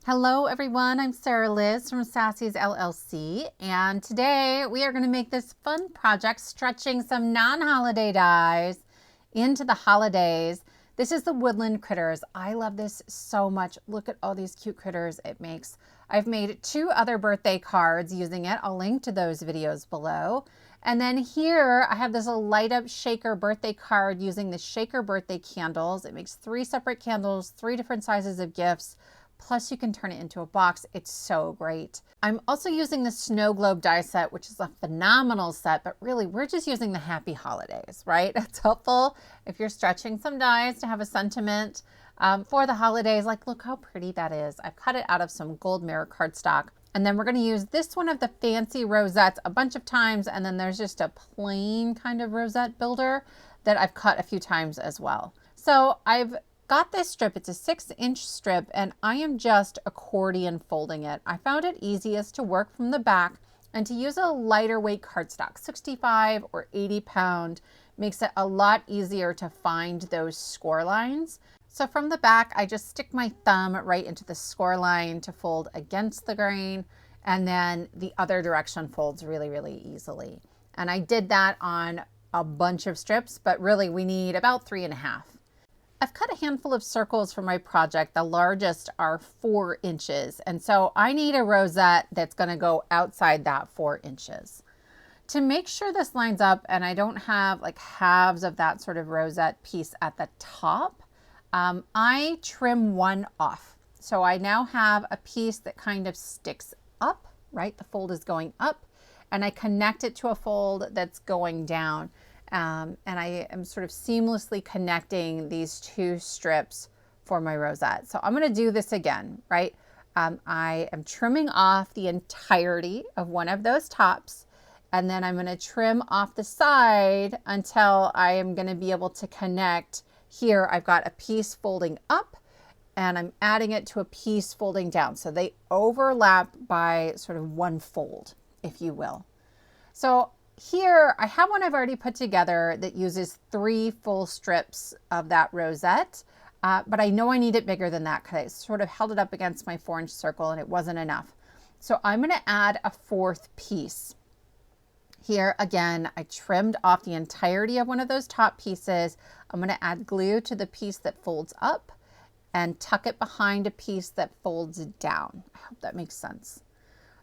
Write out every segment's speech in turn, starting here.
Hello everyone, I'm Sara Lihz from Sassy's LLC, and today we are going to make this fun project stretching some non-holiday dies into the holidays. This is the Woodland Critters. I love this so much. Look at all these cute critters it makes. I've made 2 other birthday cards using it. I'll link to those videos below. And then here I have this light up shaker birthday card using the shaker birthday candles. It makes 3 separate candles, 3 different sizes of gifts. Plus you can turn it into a box. It's so great. I'm also using the snow globe die set, which is a phenomenal set, but really we're just using the happy holidays, right? It's helpful if you're stretching some dies to have a sentiment for the holidays. Like, look how pretty that is. I've cut it out of some gold mirror cardstock. And then we're going to use this one of the fancy rosettes a bunch of times. And then there's just a plain kind of rosette builder that I've cut a few times as well. So I've got this strip. It's a 6-inch strip and I am just accordion folding it. I found it easiest to work from the back and to use a lighter weight cardstock. 65 or 80 pound makes it a lot easier to find those score lines. So from the back, I just stick my thumb right into the score line to fold against the grain, and then the other direction folds really, really easily. And I did that on a bunch of strips, but really we need about 3.5. I've cut a handful of circles for my project. The largest are 4 inches. And so I need a rosette that's going to go outside that 4 inches. To make sure this lines up and I don't have like halves of that sort of rosette piece at the top, I trim one off. So I now have a piece that kind of sticks up, right? The fold is going up and I connect it to a fold that's going down. And I am sort of seamlessly connecting these 2 strips for my rosette. So I'm going to do this again, right? I am trimming off the entirety of one of those tops, and then I'm going to trim off the side until I am going to be able to connect. Here I've got a piece folding up and I'm adding it to a piece folding down. So they overlap by sort of one fold, if you will. So here I have one I've already put together that uses 3 full strips of that rosette, but I know I need it bigger than that because I sort of held it up against my 4-inch circle and it wasn't enough. So I'm going to add a 4th piece. Here again, I trimmed off the entirety of one of those top pieces. I'm going to add glue to the piece that folds up and tuck it behind a piece that folds down. I hope that makes sense.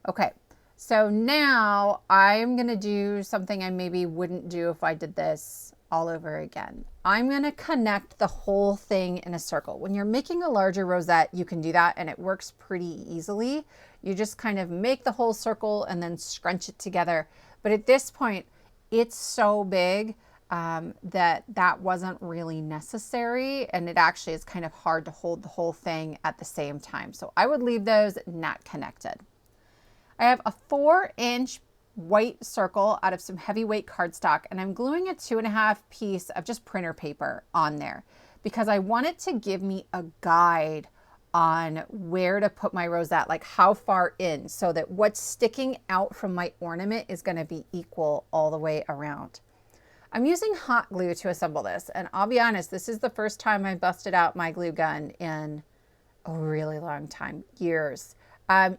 Okay. So now I'm going to do something I maybe wouldn't do if I did this all over again. I'm going to connect the whole thing in a circle. When you're making a larger rosette, you can do that and it works pretty easily. You just kind of make the whole circle and then scrunch it together. But at this point, it's so big that wasn't really necessary. And it actually is kind of hard to hold the whole thing at the same time. So I would leave those not connected. I have a 4-inch white circle out of some heavyweight cardstock, and I'm gluing a 2.5 piece of just printer paper on there because I want it to give me a guide on where to put my rosette, like how far in, so that what's sticking out from my ornament is going to be equal all the way around. I'm using hot glue to assemble this, and I'll be honest, this is the first time I busted out my glue gun in a really long time, years.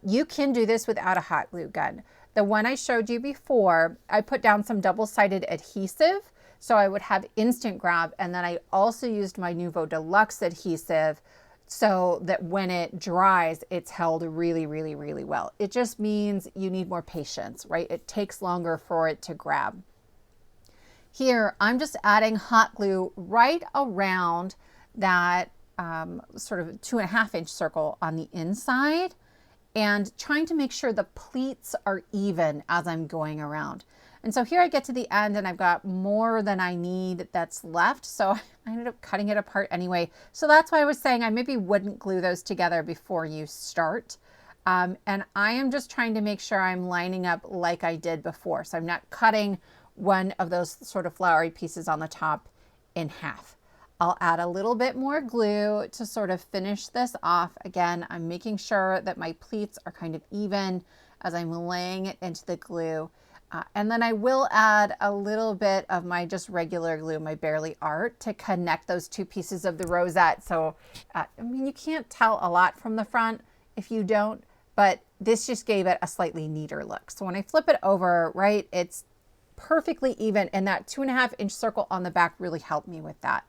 You can do this without a hot glue gun. The one I showed you before, I put down some double-sided adhesive so I would have instant grab, and then I also used my Nuvo Deluxe adhesive so that when it dries, it's held really, really, really well. It just means you need more patience, right? It takes longer for it to grab. Here, I'm just adding hot glue right around that sort of 2.5-inch circle on the inside, and trying to make sure the pleats are even as I'm going around. And so here I get to the end and I've got more than I need that's left. So I ended up cutting it apart anyway. So that's why I was saying I maybe wouldn't glue those together before you start. And I am just trying to make sure I'm lining up like I did before. So I'm not cutting one of those sort of flowery pieces on the top in half. I'll add a little bit more glue to sort of finish this off. Again, I'm making sure that my pleats are kind of even as I'm laying it into the glue. And then I will add a little bit of my just regular glue, my Barely Art, to connect those 2 pieces of the rosette. So, I mean, you can't tell a lot from the front. if you don't, but this just gave it a slightly neater look. So when I flip it over, right, it's perfectly even, and that 2.5-inch circle on the back really helped me with that.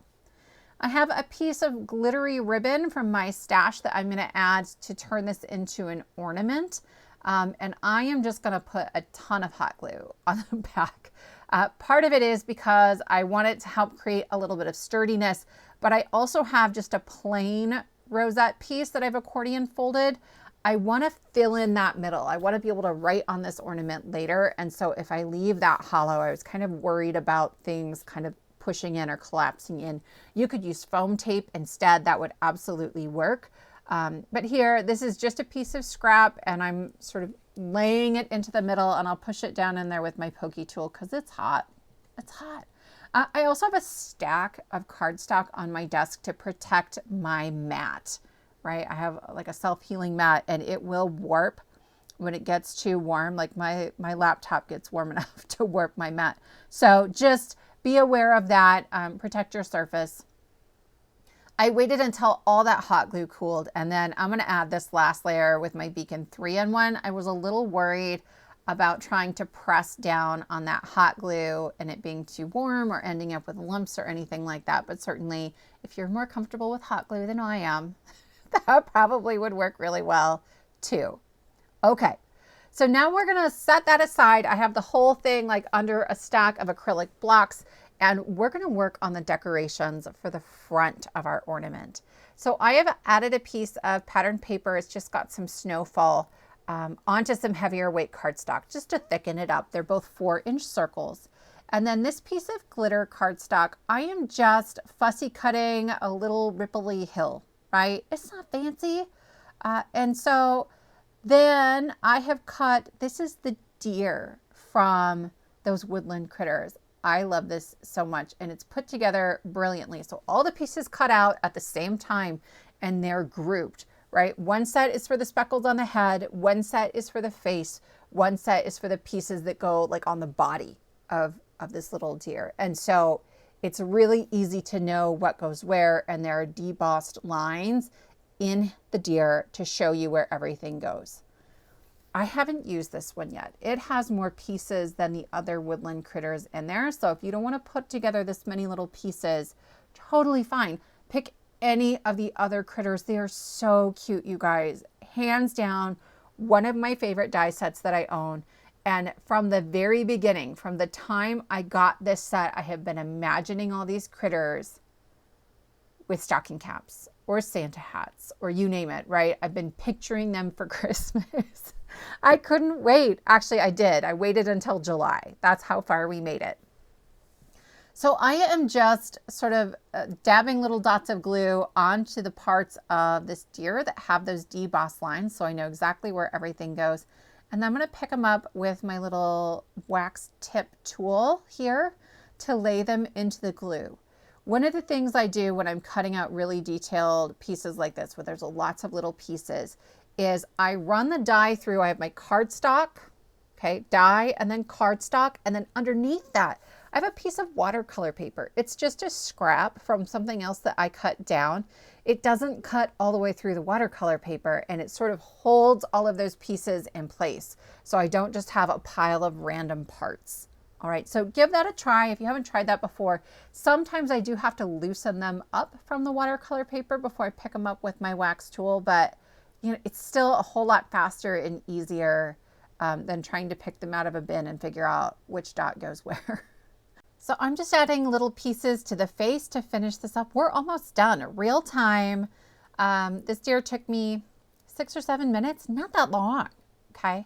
I have a piece of glittery ribbon from my stash that I'm going to add to turn this into an ornament. And I am just going to put a ton of hot glue on the back. Part of it is because I want it to help create a little bit of sturdiness, but I also have just a plain rosette piece that I've accordion folded. I want to fill in that middle. I want to be able to write on this ornament later. And so if I leave that hollow, I was kind of worried about things kind of pushing in or collapsing in. You could use foam tape instead. That would absolutely work. But here, this is just a piece of scrap, and I'm sort of laying it into the middle, and I'll push it down in there with my pokey tool because it's hot. It's hot. I also have a stack of cardstock on my desk to protect my mat, right? I have like a self-healing mat, and it will warp when it gets too warm. Like my laptop gets warm enough to warp my mat. So just be aware of that. Protect your surface. I waited until all that hot glue cooled, and then I'm going to add this last layer with my Beacon 3-in-1. I was a little worried about trying to press down on that hot glue and it being too warm or ending up with lumps or anything like that. But certainly if you're more comfortable with hot glue than I am, that probably would work really well too. Okay, so now we're going to set that aside. I have the whole thing like under a stack of acrylic blocks, and we're going to work on the decorations for the front of our ornament. So I have added a piece of patterned paper. It's just got some snowfall onto some heavier weight cardstock just to thicken it up. They're both 4-inch circles. And then this piece of glitter cardstock, I am just fussy cutting a little ripply hill, right? It's not fancy. And so then I have cut, this is the deer from those Woodland Critters. I love this so much, and it's put together brilliantly. So all the pieces cut out at the same time, and they're grouped, right? One set is for the speckles on the head, one set is for the face, one set is for the pieces that go like on the body of this little deer. And so it's really easy to know what goes where, and there are debossed lines in the deer to show you where everything goes. I haven't used this one yet. It has more pieces than the other Woodland Critters in there. So if you don't want to put together this many little pieces, totally fine. Pick any of the other critters. They are so cute, you guys. Hands down, one of my favorite die sets that I own. And from the very beginning, from the time I got this set, I have been imagining all these critters with stocking caps or Santa hats or you name it, right? I've been picturing them for Christmas. I couldn't wait. Actually, I did. I waited until July. That's how far we made it. So I am just sort of dabbing little dots of glue onto the parts of this deer that have those debossed lines, so I know exactly where everything goes. And then I'm going to pick them up with my little wax tip tool here to lay them into the glue. One of the things I do when I'm cutting out really detailed pieces like this, where there's lots of little pieces, is I run the die through. I have my cardstock, okay, die, and then cardstock, and then underneath that, I have a piece of watercolor paper. It's just a scrap from something else that I cut down. It doesn't cut all the way through the watercolor paper, and it sort of holds all of those pieces in place. So I don't just have a pile of random parts. All right, so give that a try if you haven't tried that before. Sometimes I do have to loosen them up from the watercolor paper before I pick them up with my wax tool, but you know, it's still a whole lot faster and easier than trying to pick them out of a bin and figure out which dot goes where. So I'm just adding little pieces to the face to finish this up. We're almost done, real time. This deer took me 6 or 7 minutes, not that long, okay?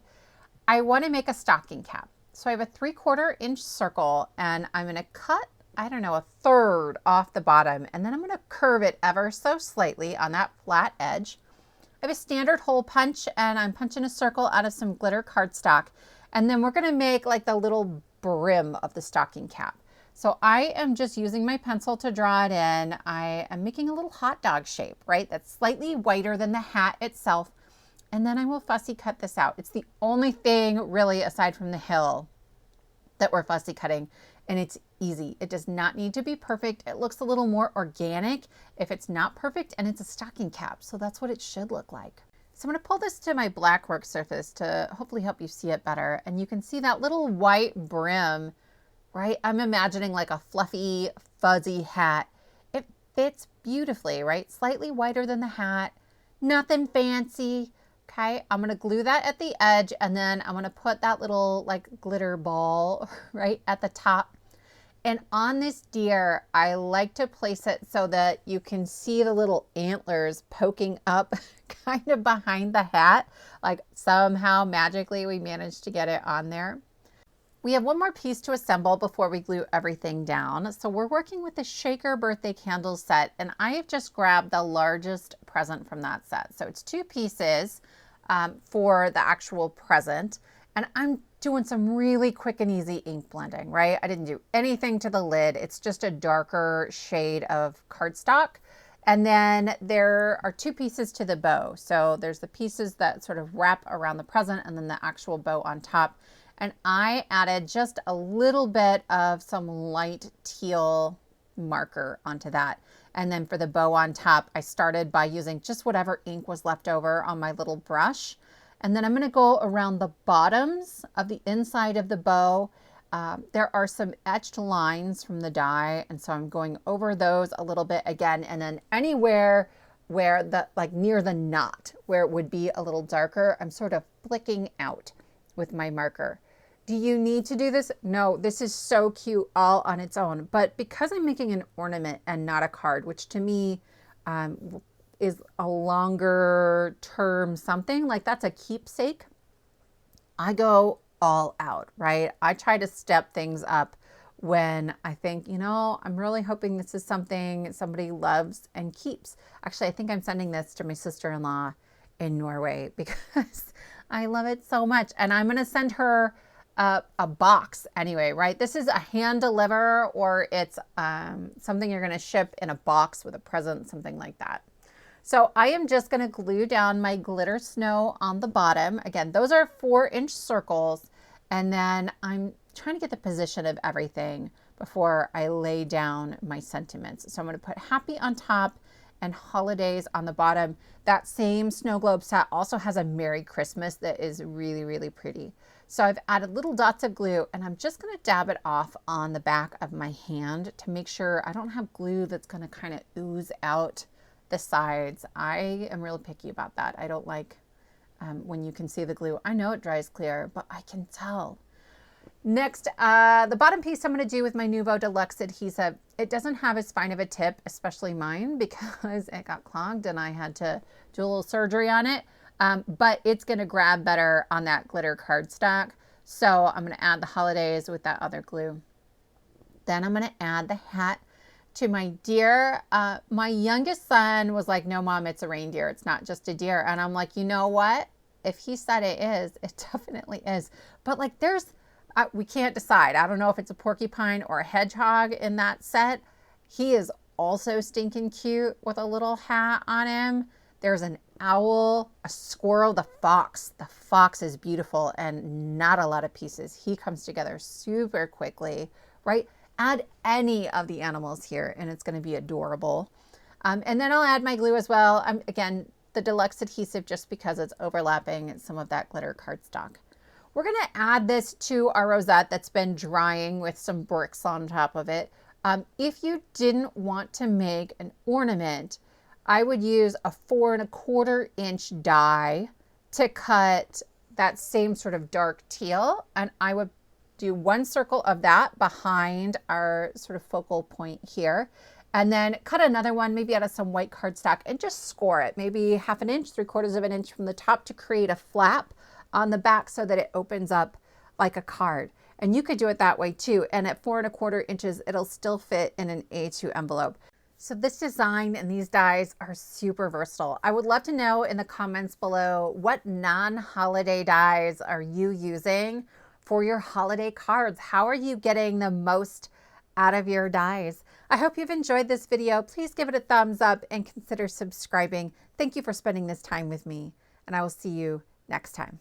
I want to make a stocking cap. So I have a 3/4 inch circle, and I'm going to cut, I don't know, a third off the bottom, and then I'm going to curve it ever so slightly on that flat edge. I have a standard hole punch, and I'm punching a circle out of some glitter cardstock, and then we're going to make like the little brim of the stocking cap. So I am just using my pencil to draw it in. I am making a little hot dog shape, right? That's slightly whiter than the hat itself. And then I will fussy cut this out. It's the only thing really aside from the hill that we're fussy cutting, and it's easy. It does not need to be perfect. It looks a little more organic if it's not perfect, and it's a stocking cap. So that's what it should look like. So I'm going to pull this to my black work surface to hopefully help you see it better. And you can see that little white brim, right? I'm imagining like a fluffy, fuzzy hat. It fits beautifully, right? Slightly whiter than the hat, nothing fancy. Okay, I'm going to glue that at the edge, and then I'm going to put that little like glitter ball right at the top. And on this deer, I like to place it so that you can see the little antlers poking up kind of behind the hat. Like somehow magically we managed to get it on there. We have one more piece to assemble before we glue everything down. So we're working with the Shaker birthday candle set, and I have just grabbed the largest present from that set. So it's 2 pieces for the actual present. And I'm doing some really quick and easy ink blending, right? I didn't do anything to the lid. It's just a darker shade of cardstock. And then there are 2 pieces to the bow. So there's the pieces that sort of wrap around the present and then the actual bow on top. And I added just a little bit of some light teal marker onto that. And then for the bow on top, I started by using just whatever ink was left over on my little brush. And then I'm going to go around the bottoms of the inside of the bow. There are some etched lines from the die, and so I'm going over those a little bit again, and then anywhere where the, like near the knot, where it would be a little darker, I'm sort of flicking out with my marker. Do you need to do this? No, this is so cute all on its own, but because I'm making an ornament and not a card, which to me is a longer term something, like that's a keepsake, I go all out, right? I try to step things up when I think, you know, I'm really hoping this is something somebody loves and keeps. Actually, I think I'm sending this to my sister-in-law in Norway because I love it so much. And I'm going to send her a box anyway, right? This is a hand deliver, or it's something you're going to ship in a box with a present, something like that. So I am just going to glue down my glitter snow on the bottom. Again, those are 4-inch circles. And then I'm trying to get the position of everything before I lay down my sentiments. So I'm going to put happy on top and holidays on the bottom. That same snow globe set also has a Merry Christmas that is really, really pretty. So I've added little dots of glue, and I'm just going to dab it off on the back of my hand to make sure I don't have glue that's going to kind of ooze out the sides. I am real picky about that. I don't like when you can see the glue. I know it dries clear, but I can tell. Next, the bottom piece I'm going to do with my Nuvo Deluxe adhesive. It doesn't have as fine of a tip, especially mine, because it got clogged and I had to do a little surgery on it. But it's going to grab better on that glitter cardstock. So I'm going to add the holidays with that other glue. Then I'm going to add the hat to my deer. My youngest son was like, no, Mom, it's a reindeer. It's not just a deer. And I'm like, you know what? If he said it is, it definitely is. But like we can't decide. I don't know if it's a porcupine or a hedgehog in that set. He is also stinking cute with a little hat on him. There's an owl, a squirrel, the fox. The fox is beautiful and not a lot of pieces. He comes together super quickly, right? Add any of the animals here and it's going to be adorable. And then I'll add my glue as well. Again, the deluxe adhesive just because it's overlapping some of that glitter cardstock. We're going to add this to our rosette that's been drying with some bricks on top of it. If you didn't want to make an ornament, I would use a 4¼ inch die to cut that same sort of dark teal, and I would do 1 circle of that behind our sort of focal point here, and then cut another one maybe out of some white cardstock and just score it, maybe 1/2 inch, 3/4 inch from the top to create a flap on the back so that it opens up like a card. And you could do it that way too. And at 4¼ inches, it'll still fit in an A2 envelope. So this design and these dies are super versatile. I would love to know in the comments below, what non-holiday dies are you using for your holiday cards? How are you getting the most out of your dies? I hope you've enjoyed this video. Please give it a thumbs up and consider subscribing. Thank you for spending this time with me, and I will see you next time.